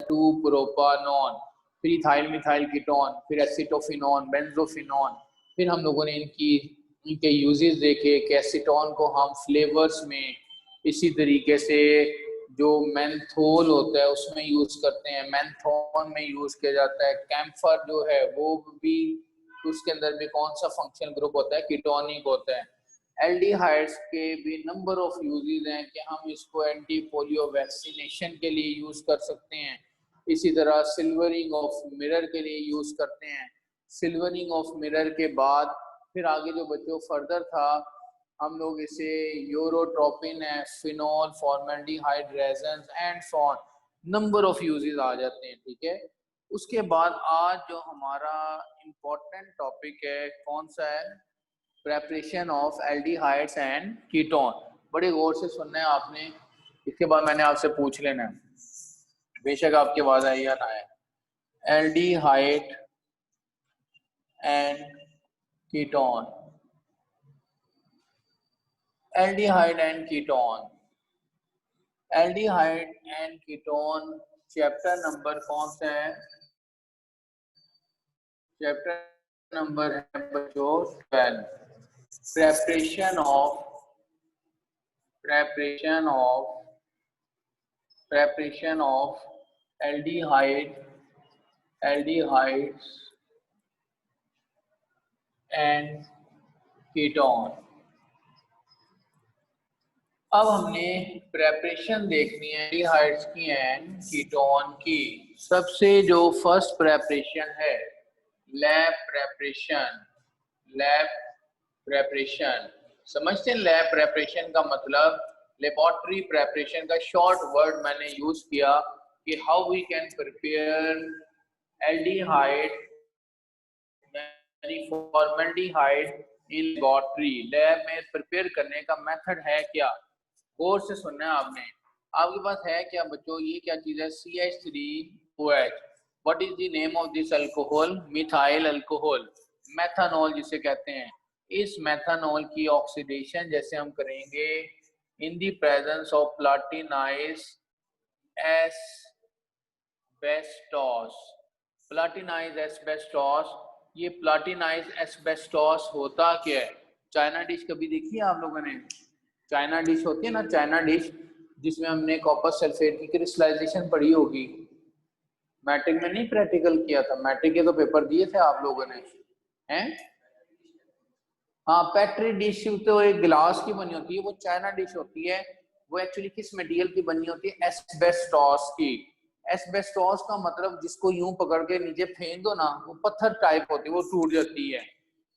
To प्रोपानॉन, फिर ethyl methyl ketone, फिर acetophenone, benzophenone. फिर हम लोगों ने इनके यूजेस देखे कि एसीटोन को हम फ्लेवर्स में, इसी तरीके से जो मेंथोल होता है उसमें यूज करते हैं, मेंथोन में यूज किया जाता है। कैम्फर जो है वो भी, उसके अंदर भी कौन सा फंक्शनल ग्रुप होता है, कीटोनिक होता है। एल्डिहाइड्स के भी नंबर ऑफ यूजेस हैं कि हम इसको एंटी पोलियो वैक्सीनेशन के लिए यूज कर सकते हैं। इसी तरह सिल्वरिंग ऑफ मिरर के लिए यूज करते हैं। सिल्वरिंग ऑफ मिरर के बाद फिर आगे जो बच्चों फर्दर था, हम लोग इसे यूरोट्रोपिन है, phenol, formaldehyde resin and so on, number of uses आ जाते हैं। ठीक है, उसके बाद आज जो हमारा इम्पोर्टेंट टॉपिक है कौन सा है, preparation of aldehydes and ketone. बड़े गौर से सुनना है आपने, इसके बाद मैंने आपसे पूछ लेना है, बेशक आपकी आवाज आए या ना आए। Aldehyde and ketone, aldehyde and ketone, aldehyde and ketone chapter number कौन सा है, चैप्टर नंबर है बच्चों 12, preparation of aldehydes and ketone. अब हमने प्रेपरेशन देखनी है एल्डिहाइड्स की एंड कीटोन की। सबसे जो फर्स्ट प्रेपरेशन है लैब प्रेपरेशन। लैब प्रेपरेशन समझते हैं? लैब प्रेपरेशन का मतलब लेबोरेटरी प्रेपरेशन का शॉर्ट वर्ड मैंने यूज किया कि how we can prepare aldehyde यानी फॉर्मल्डिहाइड इन लेबोरेटरी। लैब में प्रिपेयर करने का मेथड है क्या? गौर से सुनना है आपने। आपके पास है क्या बच्चों, ये क्या चीज है, CH3OH। What is the name of this alcohol? Methyl alcohol, methanol जिसे कहते हैं। इस मेथनॉल की ऑक्सीडेशन जैसे हम करेंगे in the presence of platinised asbestos. Platinised asbestos, ये प्लाटिनाइज एस्बेस्टोस होता क्या है? चाइना डिश कभी देखी है आप लोगों ने? चाइना डिश होती है ना, चाइना डिश, जिसमें हमने कॉपर सल्फेट की क्रिस्टलाइजेशन पढ़ी होगी। मैट्रिक में नहीं प्रैक्टिकल किया था? मैट्रिक के तो पेपर दिए थे आप लोगों ने, हैं? हाँ, पेट्री डिश तो एक गिलास की बनी होती है, वो चाइना डिश होती है। वो एक्चुअली किस मटेरियल की बनी होती है? एस्बेस्टोस की। एस्बेस्टोस का मतलब जिसको यूं पकड़ के नीचे फेंक दो ना, वो पत्थर टाइप होती है, वो टूट जाती है।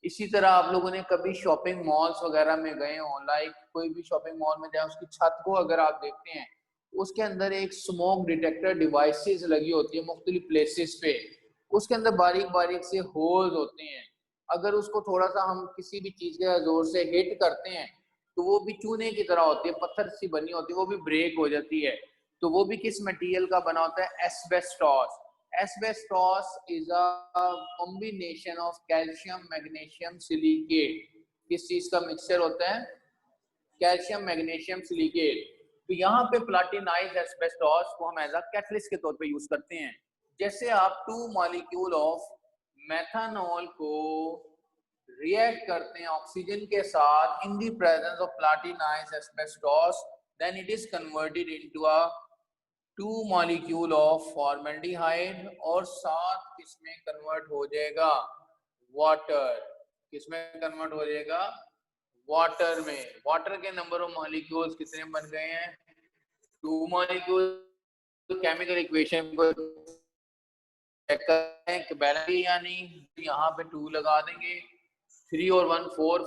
इसी तरह आप लोगों ने कभी शॉपिंग मॉल्स वगैरह में गए हो, लाइक कोई भी शॉपिंग मॉल में जाए, उसकी छत को अगर आप देखते हैं, उसके अंदर एक स्मोक डिटेक्टर डिवाइसेस लगी होती है मुख्तलिफ प्लेसेस पे। उसके अंदर बारीक बारीक से होल्स होते हैं। अगर उसको थोड़ा सा हम किसी भी चीज के जोर से हिट करते हैं तो वो भी चूने की तरह होती है, पत्थर सी बनी होती है, वो भी ब्रेक हो जाती है। तो वो भी किस मटेरियल का बना होता है? Asbestos. Asbestos is a combination of calcium magnesium silicate. किस चीज का मिक्सचर होता है? Calcium magnesium silicate. तो यहाँ पे प्लाटिनाइज एस्बेस्टोस को हम एज अ कैटलिस्ट के तौर पे यूज करते हैं। जैसे आप 2 मॉलिक्यूल ऑफ मेथनॉल को रिएक्ट करते हैं ऑक्सीजन के साथ in the presence of platinised asbestos, then it is converted into a 2 molecule of formaldehyde, और साथ किसमें कन्वर्ट हो जाएगा? वाटर। किसमें कन्वर्ट हो जाएगा? वाटर में। वाटर के नंबर ऑफ मॉलिक्यूल्स कितने बन गए हैं? 2 मॉलिक्यूल। केमिकल इक्वेशन को चेक करें कि बैलेंस है या नहीं, यहाँ पे 2 लगा देंगे, 3 और 1 4,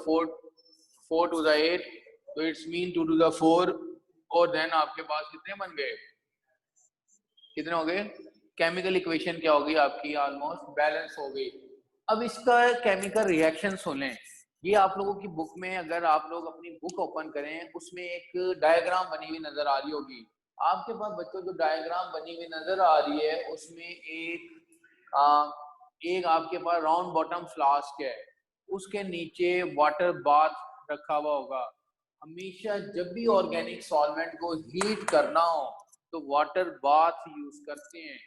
4 टू द 8, तो इट्स मीन 2 टू द 4, और देन आपके पास कितने बन गए? कितने हो गए? केमिकल इक्वेशन क्या होगी आपकी? ऑलमोस्ट बैलेंस हो गई। अब इसका केमिकल रिएक्शन सुनें। ये आप लोगों की बुक में, अगर आप लोग अपनी बुक ओपन करें, उसमें एक डायग्राम बनी हुई नजर आ रही होगी आपके पास बच्चों। जो डायग्राम बनी हुई नजर आ रही है उसमें एक आपके पास राउंड बॉटम फ्लास्क है, उसके नीचे वाटर बाथ रखा हुआ होगा। हमेशा जब भी ऑर्गेनिक सॉल्वेंट को हीट करना हो तो वाटर बाथ यूज करते हैं।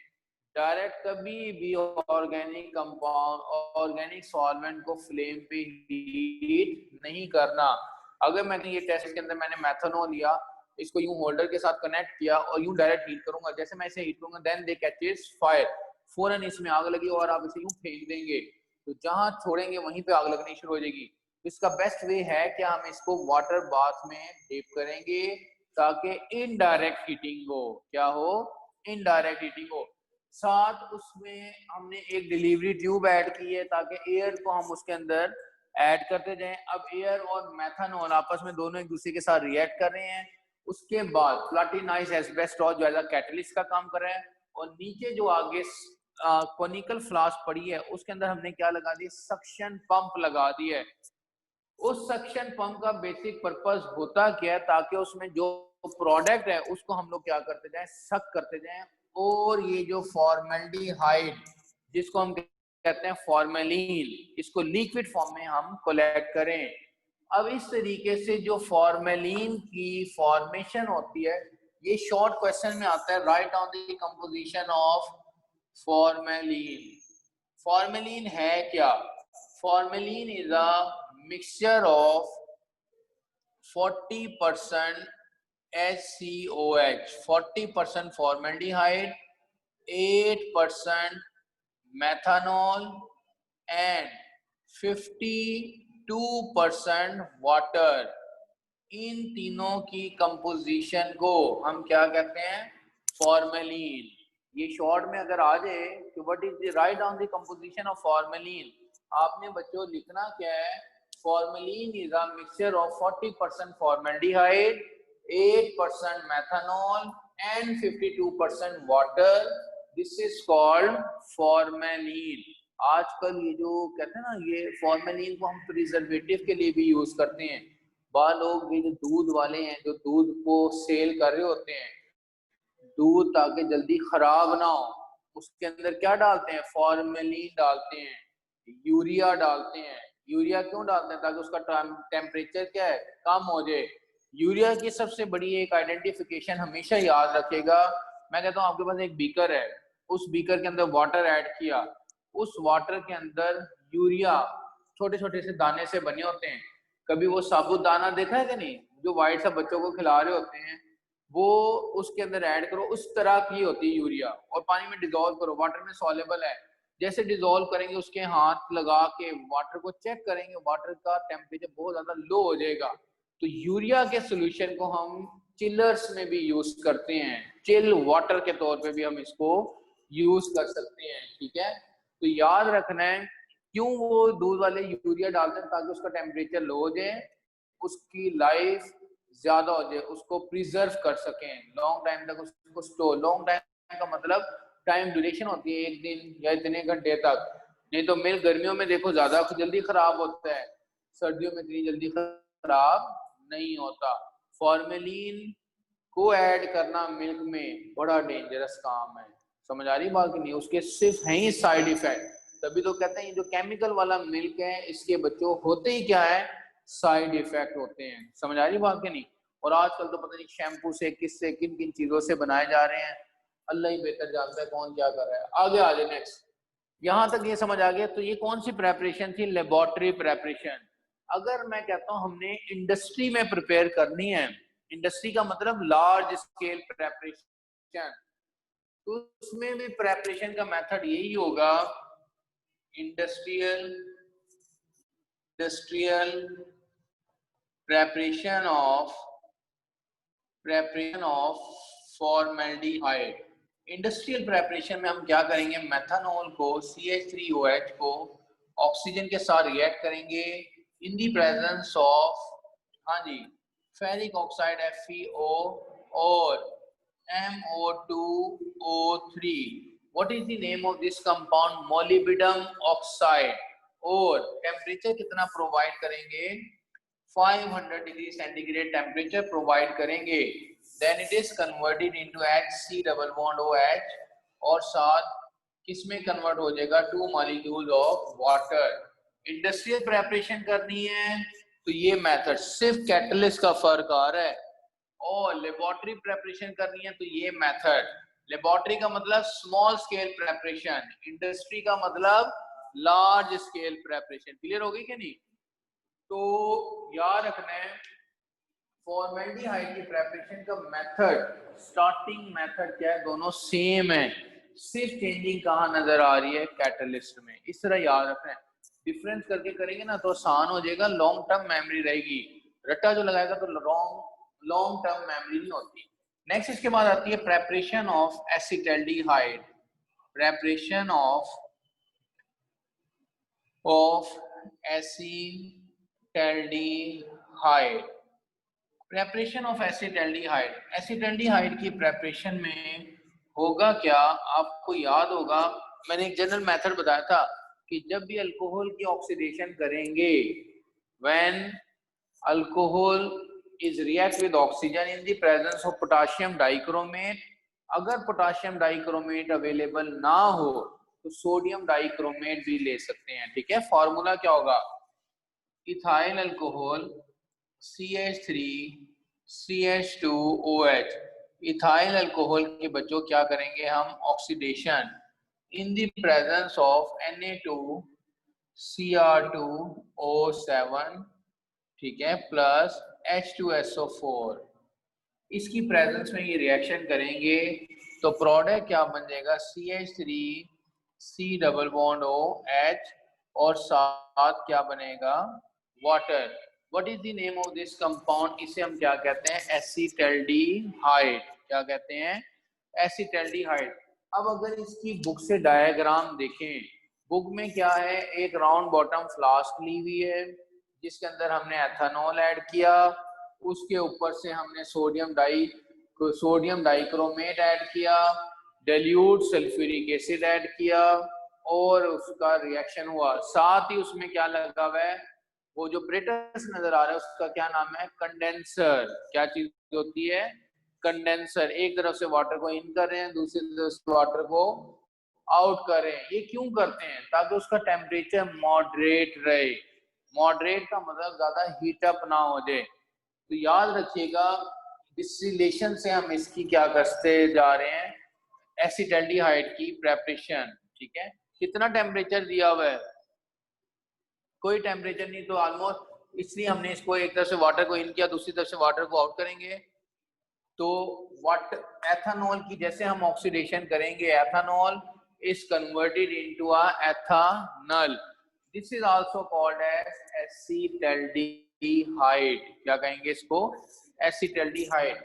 डायरेक्ट कभी भी ऑर्गेनिक कंपाउंड, ऑर्गेनिक सॉल्वेंट को फ्लेम पे हीट नहीं करना। अगर मैंने ये टेस्ट के अंदर मैंने मेथनॉल लिया, इसको यूं होल्डर के साथ कनेक्ट किया और यूं डायरेक्ट हीट करूंगा, जैसे मैं इसे हीट करूंगा देन दे कैचेस फायर, फौरन इसमें आग लगी और आप इसे यूं फेंक देंगे तो जहां छोड़ेंगे वहीं पे आग लगनी शुरू हो जाएगी। इसका बेस्ट वे है कि हम इसको वाटर बाथ में डिप करेंगे ताकि इनडायरेक्ट हीटिंग हो। क्या हो? इनडायरेक्ट हीटिंग हो। साथ उसमें हमने एक डिलीवरी ट्यूब ऐड की है ताकि एयर को हम उसके अंदर ऐड करते जाएं। अब एयर और मेथनॉल आपस में दोनों एक दूसरे के साथ रिएक्ट कर रहे हैं। उसके बाद प्लाटिनाइज्ड एस्बेस्टॉस जो एज अ कैटलिस्ट का काम कर रहा है, और नीचे जो आगे कोनिकल फ्लास्क पड़ी है उसके अंदर हमने क्या लगा दिया? सक्शन पंप लगा दिया है। उस सक्शन पंप का बेसिक पर्पस होता क्या है? ताकि उसमें जो प्रोडक्ट है उसको हम लोग क्या करते जाएं? सक करते जाएं, और ये जो फॉर्मेल्डिहाइड जिसको हम कहते हैं फॉर्मेलिन, इसको लिक्विड फॉर्म में हम कलेक्ट करें। अब इस तरीके से जो फॉर्मेलिन की फॉर्मेशन होती है, ये शॉर्ट क्वेश्चन में आता है, right on the composition of formalin. Formalin है क्या? Formalin is a mixture of 40% HCOH, 40% formaldehyde, 8% methanol and 52% water। इन तीनों की कंपोजिशन को हम क्या कहते हैं? फॉर्मेलिन। ये शॉर्ट में अगर आ जाए कि what is the right on the composition of formalin, आपने बच्चों लिखना क्या है? Formalin is a mixture of 40% formaldehyde, 8% methanol and 52% water। This is called formalin. आजकल ये जो कहते हैं ना, ये फॉर्मेलिन को हम प्रिजर्वेटिव के लिए भी यूज करते हैं। बाहर लोग ये जो दूध वाले हैं जो दूध को सेल कर रहे होते हैं, दूध ताकि जल्दी खराब ना हो उसके अंदर क्या डालते हैं? फॉर्मेलिन डालते हैं, यूरिया डालते हैं। यूरिया क्यों डालते हैं? ताकि उसका टेम्परेचर क्या है? कम हो जाए। यूरिया की सबसे बड़ी एक आइडेंटिफिकेशन हमेशा याद रखेगा, मैं कहता हूँ आपके पास एक बीकर है, उस बीकर के अंदर वाटर ऐड किया, उस वाटर के अंदर यूरिया छोटे छोटे से दाने से बने होते हैं। कभी वो साबुत दाना देखा है कि नहीं, जो व्हाइट सा बच्चों को खिला रहे होते हैं, वो उसके अंदर ऐड करो, उस तरह की होती है यूरिया, और पानी में डिजोल्व करो, वाटर में सॉल्युबल है। जैसे डिजोल्व करेंगे उसके हाथ लगा के वाटर को चेक करेंगे, वाटर का टेम्परेचर बहुत ज्यादा लो हो जाएगा। तो यूरिया के सोल्यूशन को हम चिलर्स में भी यूज करते हैं, चिल वाटर के तौर पे भी हम इसको यूज कर सकते हैं। ठीक है, तो याद रखना है क्यों वो दूध वाले यूरिया डालते हैं? ताकि उसका टेम्परेचर लो हो जाए, उसकी लाइफ ज्यादा हो जाए, उसको प्रिजर्व कर सकें, लॉन्ग टाइम तक उसको स्टोर। लॉन्ग टाइम का मतलब टाइम ड्यूरेशन होती है एक दिन या इतने घंटे तक। नहीं तो मिल्क गर्मियों में देखो ज्यादा जल्दी खराब होता है, सर्दियों में इतनी जल्दी खराब नहीं होता। फॉर्मेलिन को ऐड करना मिल्क में बड़ा डेंजरस काम है। समझ आ रही बात कि नहीं? उसके सिर्फ हैं ही साइड इफेक्ट। तभी तो कहते हैं जो केमिकल वाला मिल्क है इसके बच्चों होते ही क्या है? साइड इफेक्ट होते हैं। समझ आ रही बात कि नहीं? और आजकल तो पता नहीं शैम्पू से किससे किन किन चीजों से बनाए जा रहे हैं, अल्लाह ही बेहतर जानता है कौन क्या कर रहा है। आगे आ जाए नेक्स्ट। यहां तक ये समझ आ गया। तो ये कौन सी प्रेपरेशन थी? Laboratory preparation. अगर मैं कहता हूं हमने इंडस्ट्री में प्रिपेयर करनी है, इंडस्ट्री का मतलब लार्ज स्केल प्रेपरेशन, तो उसमें भी प्रेपरेशन का मेथड यही होगा, industrial preparation of formaldehyde. Industrial preparation में हम क्या करेंगे? मेथनॉल को CH3OH को ऑक्सीजन के साथ रिएक्ट करेंगे इन दी प्रेजेंस ऑफ, हाँ जी, फेरिक ऑक्साइड FeO और MO2O3। What is the name of this compound? Molybdenum oxide. और टेम्परेचर कितना प्रोवाइड करेंगे? 500 डिग्री सेंटीग्रेड टेम्परेचर प्रोवाइड करेंगे। Then it is converted into HC double bond OH, और साथ किसमें convert हो जाएगा? 2 molecule of water. Industrial preparation करनी है तो ये मेथड, सिर्फ कैटलिस्ट का फर्क आ रहा है। और लेबोरेटरी प्रेपरेशन करनी है तो ये मेथड। लेबोरेटरी का मतलब स्मॉल स्केल प्रेपरेशन, इंडस्ट्री का मतलब लार्ज स्केल प्रेपरेशन। क्लियर हो गई कि नहीं? तो याद रखना है फॉर्मेल्डिहाइड की प्रेपरेशन का मेथड, स्टार्टिंग मेथड क्या है, दोनों सेम है, सिर्फ चेंजिंग कहाँ नजर आ रही है, कैटलिस्ट में। इस तरह याद रखना है, डिफरेंस करके करेंगे ना तो आसान हो जाएगा, लॉन्ग टर्म मेमोरी रहेगी। रट्टा जो लगाएगा तो लॉन्ग टर्म मेमोरी नहीं होती। नेक्स्ट इसके बाद आती है preparation of acetaldehyde. Preparation of acetaldehyde. Preparation of acetaldehyde. Acetaldehyde की प्रेपरेशन में होगा क्या, आपको याद होगा मैंने एक जनरल मेथड बताया था कि जब भी अल्कोहल की ऑक्सीडेशन करेंगे, when alcohol is react with oxygen in the presence of potassium dichromate, अगर पोटेशियम डाइक्रोमेट अवेलेबल ना हो तो सोडियम डाइक्रोमेट भी ले सकते हैं। ठीक है, फॉर्मूला क्या होगा, ethyl alcohol CH3 CH2OH। Ethyl alcohol के बच्चों क्या करेंगे हम, oxidation in the presence of Na2Cr2O7, ठीक है, प्लस H2SO4। इसकी प्रेजेंस में ये रिएक्शन करेंगे तो प्रोडक्ट क्या बन जाएगा, CH3 डबल बॉन्ड OH और साथ क्या बनेगा, water. What is the name of this compound, इसे हम क्या कहते हैं, एसिटल्डिहाइड। क्या कहते हैं, एसिटल्डिहाइड। अब अगर इसकी बुक से डायग्राम देखें, बुक में क्या है, एक राउंड बॉटम फ्लास्क ली हुई है जिसके अंदर हमने एथेनॉल ऐड किया, उसके ऊपर से हमने सोडियम डाइक्रोमेट ऐड किया, डाइल्यूट सल्फ्यूरिक एसिड ऐड किया और उसका रिएक्शन हुआ। साथ ही उसमें क्या लगा हुआ है, वो जो ब्रेटस नजर आ रहा है उसका क्या नाम है, कंडेंसर। क्या चीज होती है, कंडेंसर। एक तरफ से वाटर को इन कर रहे हैं, दूसरी तरफ से वाटर को आउट कर रहे हैं। ये क्यों करते हैं, ताकि उसका टेम्परेचर मॉडरेट रहे। मॉडरेट का मतलब ज्यादा हीट अप ना हो जाए। तो याद रखिएगा डिस्टिलेशन से हम इसकी क्या करते जा रहे हैं, एसिटल्डिहाइड की प्रेपरेशन। ठीक है, कितना टेम्परेचर दिया हुआ है, कोई टेम्परेचर नहीं, तो ऑलमोस्ट, इसलिए हमने इसको एक तरफ से वाटर को इन किया, दूसरी तरफ से वाटर को आउट करेंगे। तो व्हाट, एथेनॉल की जैसे हम ऑक्सीडेशन करेंगे, ethanol is converted into a ethanal, this is also called as acetaldehyde. क्या कहेंगे इसको, एसिटल्डिहाइड।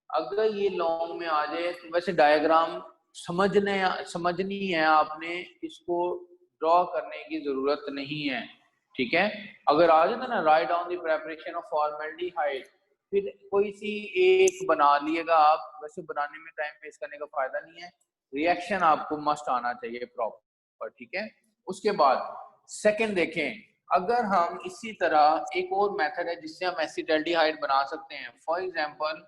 अगर ये लॉन्ग में आ जाए तो वैसे डायग्राम समझनी है आपने, इसको ड्रॉ करने की जरूरत नहीं है। ठीक है, अगर आ जाता ना, write down the preparation of formaldehyde, फिर कोई सी एक बना लिएगा आप, वैसे बनाने में टाइम वेस्ट करने का फायदा नहीं है, रिएक्शन आपको मस्ट आना चाहिए प्रॉपर। ठीक है, उसके बाद सेकंड देखें, अगर हम इसी तरह एक और मेथड है जिससे हम एसिटल्डिहाइड बना सकते हैं। फॉर एग्जांपल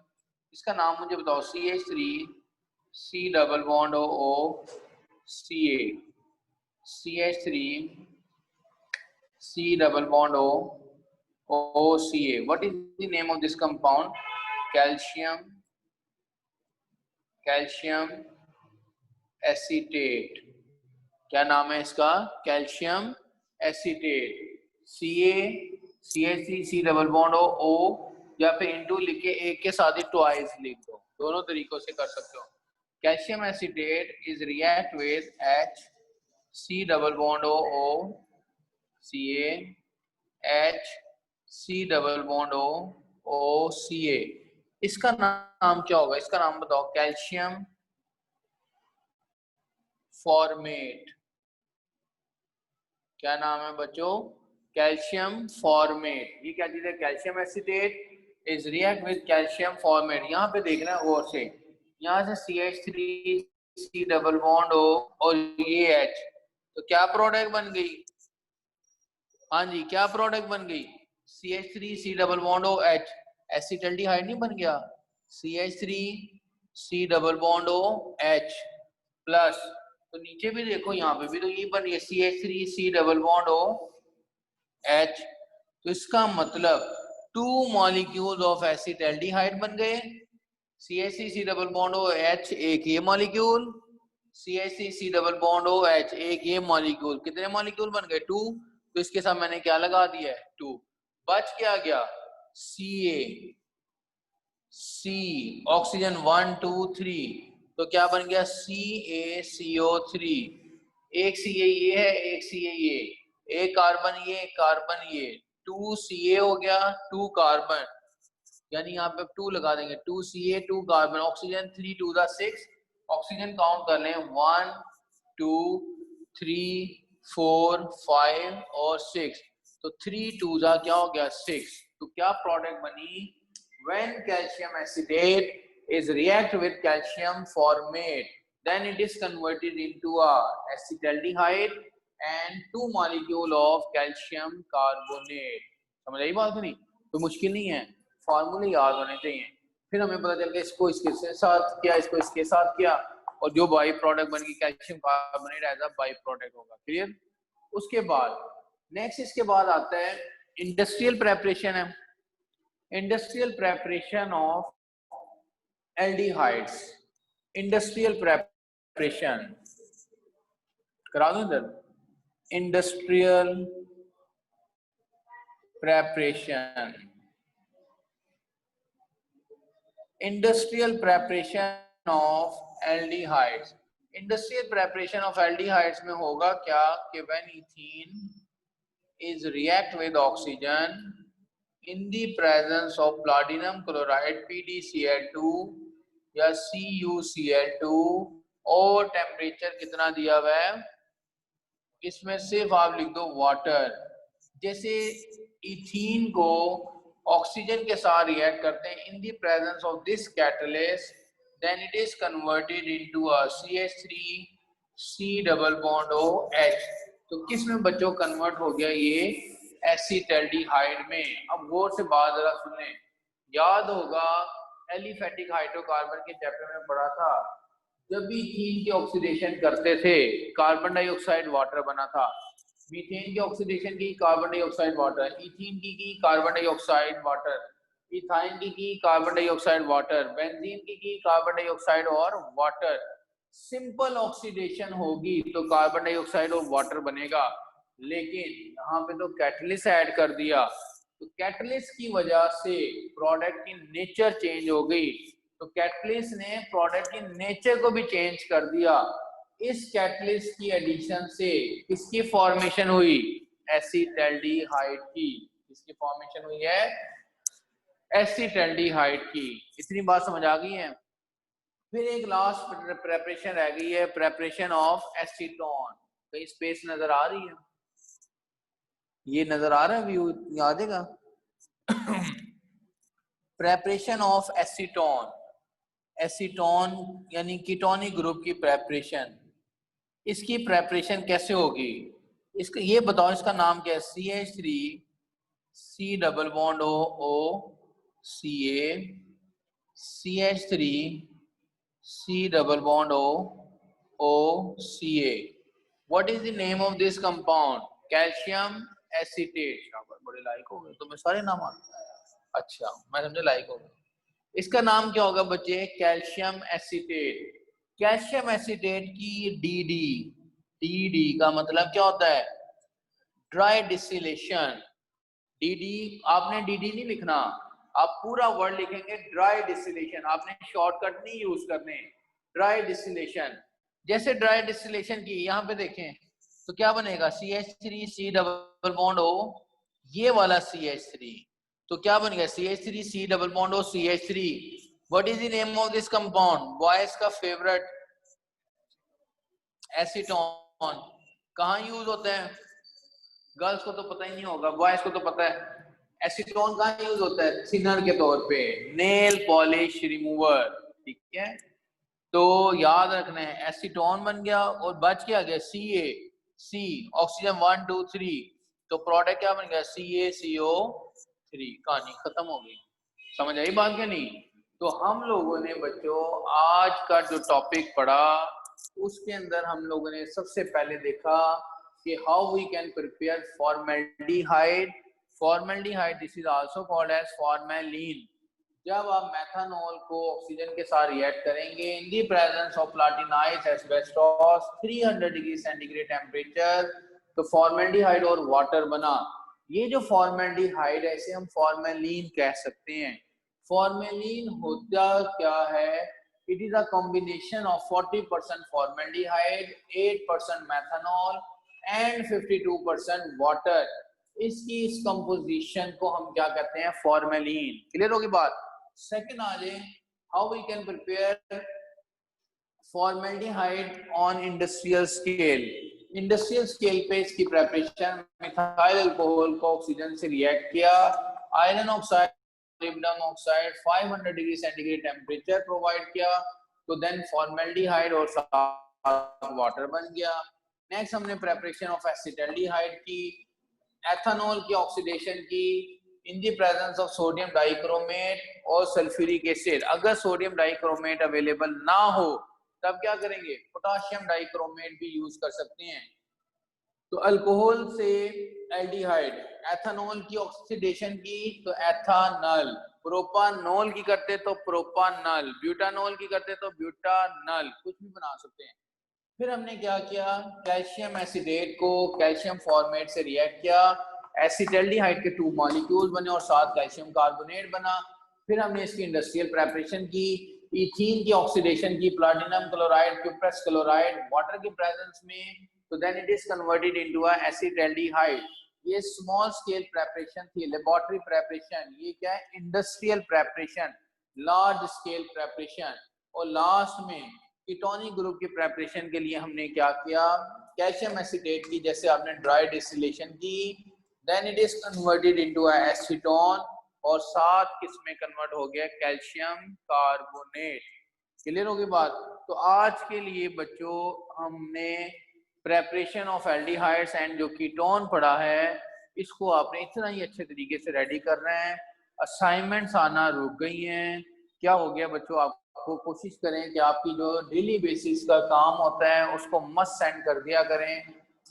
इसका नाम मुझे बताओ, CH3 double bond OCA, CH3 double bond OCA। What is the name of this compound, calcium acetate. क्या नाम है इसका, calcium acetate. CH3 double bond O, या फिर इंटू लिख के एक के साथ ही ट्वाइस लिख दो, दोनों तरीकों से कर सकते हो। Calcium acetate is react with HC double bond OCA, HC double bond OCA। इसका नाम क्या होगा, इसका नाम बताओ, कैल्शियम फॉर्मेट। क्या नाम है बच्चों, कैल्शियम फॉर्मेट। ये क्या चीज है, calcium acetate is react with calcium formate. यहाँ पे देखना है गौर से, यहाँ से CH3 डबल बॉन्ड O और ये H, तो क्या प्रोडक्ट बन गई, हाँ जी क्या प्रोडक्ट बन गई, CH3 double bond OH, acetaldehyde नहीं बन गया, CH3 double bond OH plus, तो नीचे भी देखो यहाँ पे भी तो ये बन गया CH3 डबल बॉन्ड OH। तो इसका मतलब 2 मॉलिक्यूल्स ऑफ एसिटाल्डिहाइड बन गए, CH3 डबल बॉन्ड OH एक ये molecule, CH3 double bond OH एक ये मॉलिक्यूल, कितने मॉलिक्यूल बन गए 2। तो इसके साथ मैंने क्या लगा दिया है 2, बच क्या गया Ca, C ऑक्सीजन 1 2 3, तो क्या बन गया CaCO3, एक Ca ये है एक Ca ये, एक कार्बन ये एक कार्बन ये, 2 Ca हो गया 2 कार्बन, यानी यहाँ पे 2 लगा देंगे 2 Ca 2 carbon, oxygen 3 2 6, oxygen count कर लें 1 2 3 4 5 और 6, तो 3 2 क्या हो गया 6। तो क्या प्रोडक्ट बनी, when calcium acetate is react with calcium formate, then it is converted into a acetaldehyde and 2 molecule of calcium carbonate। समझ आई बात नहीं, तो मुश्किल नहीं है, फॉर्मूले याद होने चाहिए। फिर हमें पता चल गया इसको इसके साथ किया, इसको इसके साथ किया, और जो बाई प्रोडक्ट बन गई calcium carbonate as a by product होगा। क्लियर। उसके बाद नेक्स्ट इसके बाद आता है इंडस्ट्रियल प्रेपरेशन है, industrial preparation of aldehydes, industrial preparation करा दो इधर, industrial preparation, industrial preparation of aldehydes. Industrial preparation of aldehydes में होगा क्या कि when ethene is react with oxygen in the presence of platinum chloride PdCl2 या CuCl2 और टेम्परेचर कितना दिया हुआ है, इसमें सिर्फ आप लिख दो वाटर। जैसे इथीन को ऑक्सीजन के साथ रिएक्ट करते हैं in the presence of this catalyst, then it is converted into a CH3C double bond OH। तो किस में बच्चों कन्वर्ट हो गया ये एसिटाल्डिहाइड में। अब गौर से बात जरा सुने, याद होगा एलिफेटिक हाइड्रोकार्बन के चैप्टर में पढ़ा था, जब भी इथीन के ऑक्सीडेशन करते थे कार्बन डाइऑक्साइड वाटर बना था, मीथेन की ऑक्सीडेशन की कार्बन डाइऑक्साइड वाटर, इथीन की कार्बन डाइऑक्साइड वाटर, इथाइन की कार्बन डाइऑक्साइड वाटर, बेंजीन की कार्बन डाइऑक्साइड और वाटर। सिंपल ऑक्सीडेशन होगी तो कार्बन डाइऑक्साइड और वाटर बनेगा, लेकिन यहाँ पे तो कैटलिस्ट ऐड कर दिया, तो कैटलिस्ट की वजह से प्रोडक्ट की नेचर चेंज हो गई, तो कैटलिस्ट ने प्रोडक्ट की नेचर को भी चेंज कर दिया। इस कैटलिस्ट की एडिशन से किसकी फॉर्मेशन हुई, एसिटाल्डिहाइड की, किसकी फॉर्मेशन हुई है, एसिटाल्डिहाइड की। इतनी बात समझ आ गई है। फिर एक लास्ट प्रेपरेशन रह गई है, प्रेपरेशन ऑफ एसीटोन। कहीं स्पेस नजर आ रही है, ये नजर आ रहा है व्यू, आ जाएगा। प्रेपरेशन ऑफ एसीटोन, एसीटोन यानी कीटोनिक ग्रुप की प्रेपरेशन, इसकी प्रेपरेशन कैसे होगी, इसका ये बताओ, इसका नाम क्या है, CH3C double bond OCA, CH3C double bond OCA। What is the name of this compound? Calcium acetate. बड़े लाइक हो गए तुम्हें सारे नाम आते हैं, अच्छा मैं समझे लाइक हो गए। इसका नाम क्या होगा बच्चे, कैल्शियम एसीटेट। कैल्शियम एसीटेट की DD का मतलब क्या होता है, ड्राई डिस्टिलेशन। DD आपने DD नहीं लिखना, आप पूरा वर्ड लिखेंगे ड्राई डिस्टिलेशन, आपने शॉर्टकट नहीं यूज करने, ड्राई डिस्टिलेशन। जैसे ड्राई डिस्टिलेशन की यहाँ पे देखें तो क्या बनेगा, CH3C डबल बॉन्ड O, ये वाला CH3, तो क्या बन गया CH3C double bond O CH3। What is the name of this compound, boys का फेवरेट एसीटोन। कहाँ यूज होता है, गर्ल्स को तो पता ही नहीं होगा, बॉयज को तो पता है। एसीटोन कहाँ यूज होता है, थिनर के तौर पे, नेल पॉलिश रिमूवर, ठीक है। तो याद रखना है एसीटोन बन गया और बच क्या गया CA, ऑक्सीजन 1 2 3, तो प्रोडक्ट क्या बन गया CaCO3। कहानी खत्म हो गई, समझ आई बात क्या नहीं। तो हम लोगों ने बच्चों आज का जो टॉपिक पढ़ा उसके अंदर हम लोगों ने सबसे पहले देखा कि how we can prepare formaldehyde formaldehyde this is also called as formalin. जब आप मेथनॉल को ऑक्सीजन के साथ रिएक्ट करेंगे in the presence of platinised asbestos 300 degree centigrade temperature, तो फॉर्मल्डिहाइड और वाटर बना। ये जो फॉर्मल्डिहाइड है इसे हम फॉर्मेलिन कह सकते हैं। फॉर्मेलिन होता क्या है? It is a combination of 40% formaldehyde, 8% methanol and 52% water. इसकी इस कंपोजिशन को हम क्या कहते हैं? फॉर्मेलिन। क्लियर होगी बात? सेकंड आ जाए, how we can prepare formaldehyde on industrial scale. Industrial scale पे इसकी प्रेपरेशन, मिथाइल अल्कोहल को ऑक्सीजन से रिएक्ट किया, iron oxide, molybdenum oxide 500 degree centigrade temperature provide किया, तो देन फॉर्मल्डिहाइड और वाटर बन गया। नेक्स्ट हमने प्रेपरेशन ऑफ एसिटल्डिहाइड की, एथेनॉल की ऑक्सीडेशन की in the presence of sodium dichromate और सल्फ्यूरिक एसिड। अगर सोडियम डाइक्रोमेट अवेलेबल ना हो तब क्या करेंगे? पोटाशियम डाइक्रोमेट भी यूज कर सकते हैं। तो अल्कोहल से एल्डिहाइड, एथेनॉल की ऑक्सीडेशन की तो एथानल, प्रोपानॉल की करते तो प्रोपानल, ब्यूटानॉल की करते तो ब्यूटानल, कुछ भी बना सकते हैं। फिर हमने क्या किया? कैल्शियम एसिडेट को कैल्शियम फॉर्मेट से रिएक्ट किया, एसिटल्डिहाइड के 2 मॉलिक्यूल बने और साथ कैल्शियम कार्बोनेट बना। फिर हमने इसकी इंडस्ट्रियल प्रेपरेशन की, इथीन की ऑक्सीडेशन की, platinum chloride, cuprous chloride water की प्रेजेंस में, तो then it is converted into a acetaldehyde. ये स्मॉल स्केल प्रेपरेशन थी, लेबोरेटरी प्रेपरेशन। ये क्या है? Industrial preparation, large scale preparation. और लास्ट में कीटोनिक ग्रुप की प्रेपरेशन के लिए हमने क्या किया? कैल्शियम एसिटेट की, जैसे आपने ड्राई डिस्टिलेशन की, then it is converted into acetone और 7 किस्में कन्वर्ट हो गया कैल्शियम कार्बोनेट। क्लियर होगी बात? तो आज के लिए बच्चों हमने प्रेपरेशन ऑफ एल्डिहाइड्स एंड जो कीटोन पढ़ा है, इसको आपने इतना ही अच्छे तरीके से रेडी करना है। असाइनमेंट्स आना रुक गई हैं। क्या हो गया बच्चों? आपको कोशिश करें कि आपकी जो डेली बेसिस का काम होता है उसको मस्ट सेंड कर दिया करें।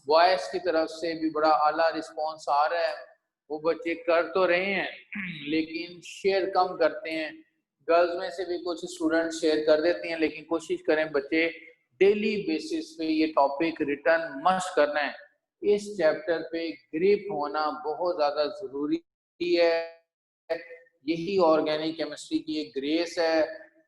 बॉयज की तरफ से भी बड़ा आला रिस्पॉन्स आ रहा है, वो बच्चे कर तो रहे हैं लेकिन शेयर कम करते हैं। गर्ल्स में से भी कुछ स्टूडेंट शेयर कर देते हैं, लेकिन कोशिश करें बच्चे डेली बेसिस पे ये टॉपिक रिटर्न मस्ट करना है। इस चैप्टर पे ग्रिप होना बहुत ज्यादा जरूरी है। यही ऑर्गेनिक केमिस्ट्री की एक ग्रेस है।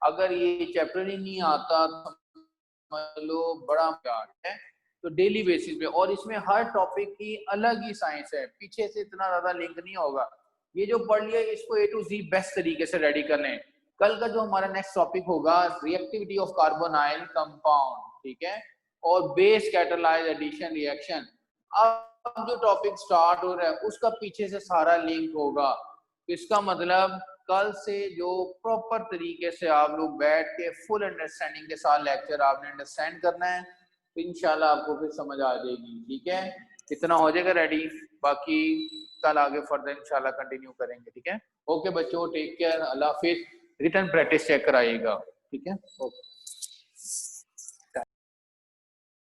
अगर ये चैप्टर ही नहीं आता तो समझ लो बड़ा प्यार है। तो डेली बेसिस पे, और इसमें हर टॉपिक की अलग ही साइंस है, पीछे से इतना ज्यादा लिंक नहीं होगा। ये जो पढ़ लिया इसको A to Z बेस्ट तरीके से रेडी कर लें। कल का जो हमारा नेक्स्ट टॉपिक होगा रिएक्टिविटी ऑफ कार्बोनाइल कंपाउंड, ठीक है, और बेस कैटालाइज एडिशन रिएक्शन। अब जो टॉपिक स्टार्ट हो रहा है उसका पीछे से सारा लिंक होगा। इसका मतलब कल से जो प्रॉपर तरीके से आप लोग बैठ के फुल अंडरस्टैंडिंग के साथ लेक्चर आपने अंडरस्टैंड करना है, तो इंशाल्लाह आपको फिर समझ आ जाएगी। ठीक है, इतना हो जाएगा रेडी, बाकी कल आगे फर्दर इंशाल्लाह कंटिन्यू करेंगे। ठीक है, ओके बच्चों, टेक केयर, अल्लाह हाफिज। रिटर्न प्रैक्टिस चेक कराइएगा। ठीक है, ओके।